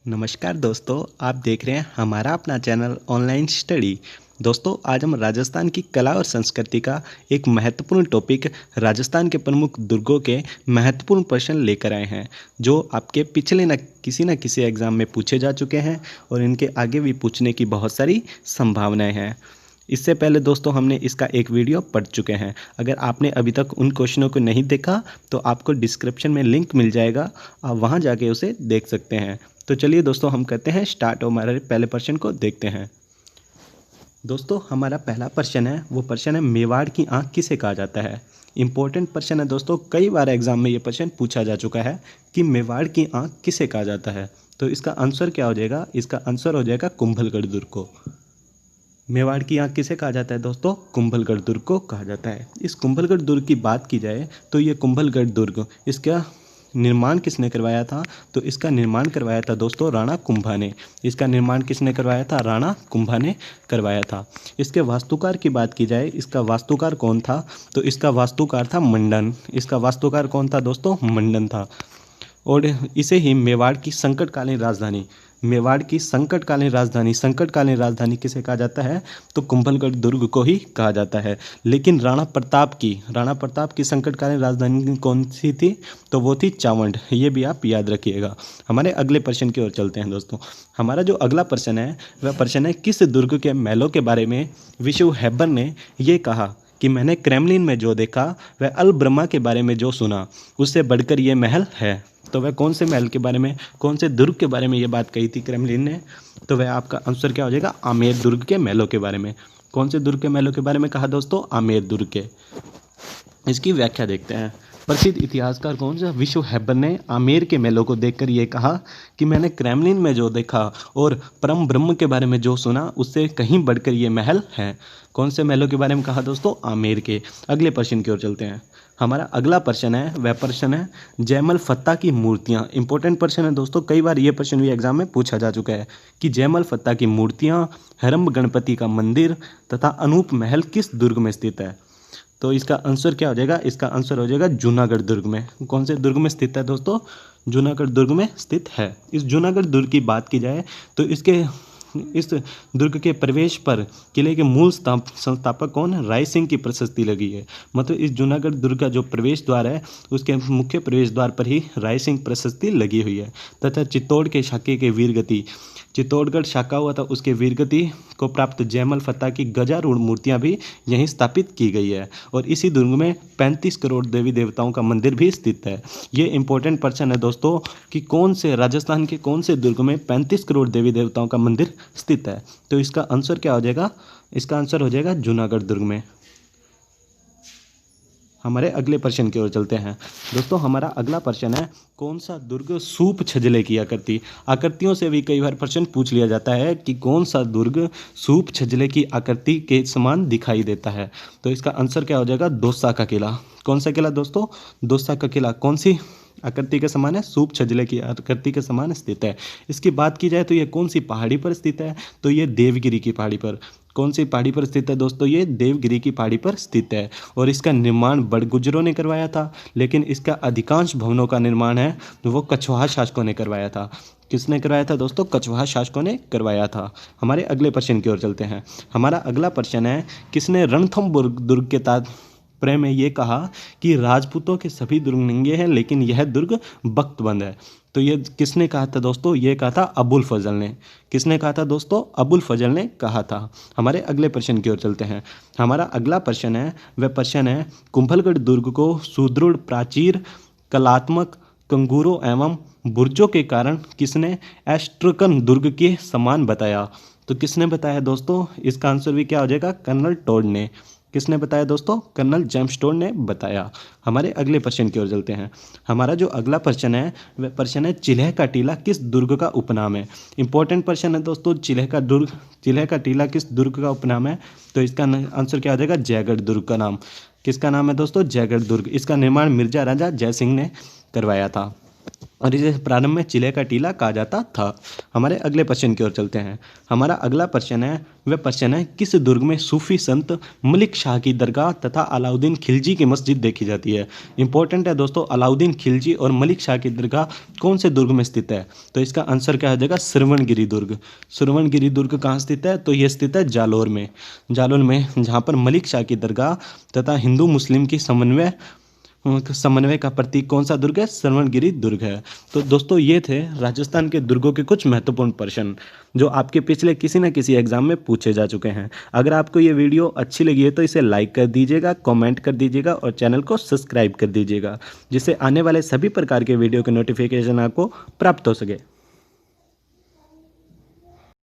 नमस्कार दोस्तों, आप देख रहे हैं हमारा अपना चैनल ऑनलाइन स्टडी। दोस्तों, आज हम राजस्थान की कला और संस्कृति का एक महत्वपूर्ण टॉपिक राजस्थान के प्रमुख दुर्गों के महत्वपूर्ण प्रश्न लेकर आए हैं, जो आपके पिछले न किसी एग्ज़ाम में पूछे जा चुके हैं और इनके आगे भी पूछने की बहुत सारी संभावनाएं हैं। इससे पहले दोस्तों हमने इसका एक वीडियो पढ़ चुके हैं। अगर आपने अभी तक उन क्वेश्चनों को नहीं देखा तो आपको डिस्क्रिप्शन में लिंक मिल जाएगा, आप वहां जाके उसे देख सकते हैं। तो चलिए दोस्तों, हम करते हैं स्टार्ट और हमारे पहले प्रश्न को देखते हैं। दोस्तों, हमारा पहला प्रश्न है, वो प्रश्न है मेवाड़ की आंख किसे कहा जाता है। इंपॉर्टेंट प्रश्न है दोस्तों, कई बार एग्जाम में ये प्रश्न पूछा जा चुका है कि मेवाड़ की आंख किसे कहा जाता है। तो इसका आंसर क्या हो जाएगा? इसका आंसर हो जाएगा कुंभलगढ़ दुर्ग को। मेवाड़ की आंख किसे कहा जाता है दोस्तों? कुंभलगढ़ दुर्ग को कहा जाता है। इस कुंभलगढ़ दुर्ग की बात की जाए तो ये कुंभलगढ़ दुर्ग, इसका निर्माण किसने करवाया था? तो इसका निर्माण करवाया था दोस्तों राणा कुंभा ने। इसका निर्माण किसने करवाया था? राणा कुंभा ने करवाया था। इसके वास्तुकार की बात की जाए, इसका वास्तुकार कौन था? तो इसका वास्तुकार था मंडन। इसका वास्तुकार कौन था दोस्तों? मंडन था। और इसे ही मेवाड़ की संकटकालीन राजधानी, मेवाड़ की संकटकालीन राजधानी किसे कहा जाता है? तो कुंभलगढ़ दुर्ग को ही कहा जाता है। लेकिन राणा प्रताप की संकटकालीन राजधानी कौन सी थी? तो वो थी चावंड। ये भी आप याद रखिएगा। हमारे अगले प्रश्न की ओर चलते हैं दोस्तों। हमारा जो अगला प्रश्न है वह प्रश्न है, किस दुर्ग के महलों के बारे में विशु हेबर ने ये कहा कि मैंने क्रेमलिन में जो देखा वह अल ब्रह्मा के बारे में जो सुना उससे बढ़कर ये महल है। तो वह कौन से महल के बारे में, कौन से दुर्ग के बारे में ये बात कही थी क्रेमलिन ने? तो वह आपका आंसर क्या हो जाएगा? आमेर दुर्ग के महलों के बारे में। कौन से दुर्ग के महलों के बारे में कहा दोस्तों? आमेर दुर्ग के। इसकी व्याख्या देखते हैं। प्रसिद्ध इतिहासकार कौन सा? विशु हेबर ने आमेर के महलों को देखकर ये कहा कि मैंने क्रेमलिन में जो देखा और परम ब्रह्म के बारे में जो सुना उससे कहीं बढ़कर ये महल है। कौन से महलों के बारे में कहा दोस्तों? आमेर के। अगले प्रश्न की ओर चलते हैं। हमारा अगला प्रश्न है, वह प्रश्न है जयमल फत्ता की मूर्तियाँ। इंपॉर्टेंट प्रश्न है दोस्तों, कई बार ये प्रश्न भी एग्जाम में पूछा जा चुका है कि जयमल फत्ता की मूर्तियाँ, हरम गणपति का मंदिर तथा अनूप महल किस दुर्ग में स्थित है? तो इसका आंसर क्या हो जाएगा? इसका आंसर हो जाएगा जूनागढ़ दुर्ग में। कौन से दुर्ग में स्थित है दोस्तों? जूनागढ़ दुर्ग में स्थित है। इस जूनागढ़ दुर्ग की बात की जाए तो इस दुर्ग के प्रवेश पर किले के मूल संस्थापक कौन है? राय सिंह की प्रशस्ति लगी है। मतलब इस जूनागढ़ दुर्ग का जो प्रवेश द्वार है उसके मुख्य प्रवेश द्वार पर ही राय सिंह प्रशस्ति लगी हुई है। तथा चित्तौड़ के शाखे के वीरगति, चित्तौड़गढ़ शाखा हुआ था, उसके वीरगति को प्राप्त जयमल फत्ता की गजारूढ़ मूर्तियां भी यहीं स्थापित की गई है। और इसी दुर्ग में 35 करोड़ देवी देवताओं का मंदिर भी स्थित है। ये इंपॉर्टेंट प्रश्न है दोस्तों कि कौन से राजस्थान के कौन से दुर्ग में 35 करोड़ देवी देवताओं का मंदिर स्थित है। तो इसका आंसर क्या हो जाएगा? इसका आंसर हो जाएगा जूनागढ़ दुर्ग में। हमारे अगले प्रश्न की ओर चलते हैं दोस्तों। हमारा अगला प्रश्न है, कौन सा दुर्ग सूप छजले की आकृतियों से भी कई बार प्रश्न पूछ लिया जाता है कि कौन सा दुर्ग सूप छजले की आकृति के समान दिखाई देता है। तो इसका आंसर क्या हो जाएगा? दौसा का किला। कौन सा किला दोस्तों? दौसा का किला। कौन सी आकृति के समान है? सूप छजले की आकृति के समान स्थित है। इसकी बात की जाए तो ये कौन सी पहाड़ी पर स्थित है? तो ये देवगिरी की पहाड़ी पर। कौन सी पहाड़ी पर स्थित है दोस्तों? ये देवगिरी की पहाड़ी पर स्थित है। और इसका निर्माण बड़गुजरों ने करवाया था, लेकिन इसका अधिकांश भवनों का निर्माण है वो कछवाहा शासकों ने करवाया था। किसने करवाया था दोस्तों? कछवाहा शासकों ने करवाया था। हमारे अगले प्रश्न की ओर चलते हैं। हमारा अगला प्रश्न है, किसने रणथंभौर दुर्ग के तात्पर्य में ये कहा कि राजपूतों के सभी दुर्ग नंगे हैं लेकिन यह दुर्ग बख्तबंद है? तो ये किसने कहा था दोस्तों? ये कहा था अबुल फजल ने। किसने कहा था दोस्तों? अबुल फजल ने कहा था। हमारे अगले प्रश्न की ओर चलते हैं। हमारा अगला प्रश्न है, वह प्रश्न है कुंभलगढ़ दुर्ग को सुदृढ़ प्राचीर, कलात्मक कंगूरों एवं बुर्जों के कारण किसने एस्ट्रकन दुर्ग के समान बताया? तो किसने बताया दोस्तों? इसका आंसर भी क्या हो जाएगा? कर्नल टोड ने। किसने बताया दोस्तों? कर्नल जेम्स टोड ने बताया। हमारे अगले प्रश्न की ओर चलते हैं। हमारा जो अगला प्रश्न है वह प्रश्न है, चिल्ह का टीला किस दुर्ग का उपनाम है? इंपॉर्टेंट प्रश्न है दोस्तों, चिल्ह का टीला किस दुर्ग का उपनाम है? तो इसका आंसर क्या हो जाएगा? जयगढ़ दुर्ग का नाम। किसका नाम है दोस्तों? जयगढ़ दुर्ग। इसका निर्माण मिर्जा राजा जयसिंह ने करवाया था। और इसे प्रारंभ में चिले का टीला कहा जाता था। हमारे अगले प्रश्न की ओर चलते हैं। हमारा अगला प्रश्न है, वह प्रश्न है, किस दुर्ग में सूफी संत मलिक शाह की दरगाह तथा अलाउद्दीन खिलजी की मस्जिद देखी जाती है? इंपॉर्टेंट है दोस्तों, अलाउद्दीन खिलजी और मलिक शाह की दरगाह कौन से दुर्ग में स्थित है? तो इसका आंसर क्या हो जाएगा? श्रवणगिरी दुर्ग। श्रवणगिरी दुर्ग कहाँ स्थित है? तो ये स्थित है जालोर में। जालोर में, जहाँ पर मलिक शाह की दरगाह तथा हिंदू मुस्लिम की समन्वय का प्रतीक कौन सा दुर्ग है? श्रवणगिरी दुर्ग है। तो दोस्तों ये थे राजस्थान के दुर्गों के कुछ महत्वपूर्ण प्रश्न जो आपके पिछले किसी न किसी एग्जाम में पूछे जा चुके हैं। अगर आपको ये वीडियो अच्छी लगी है तो इसे लाइक कर दीजिएगा, कमेंट कर दीजिएगा और चैनल को सब्सक्राइब कर दीजिएगा, जिससे आने वाले सभी प्रकार के वीडियो के नोटिफिकेशन आपको प्राप्त हो सके।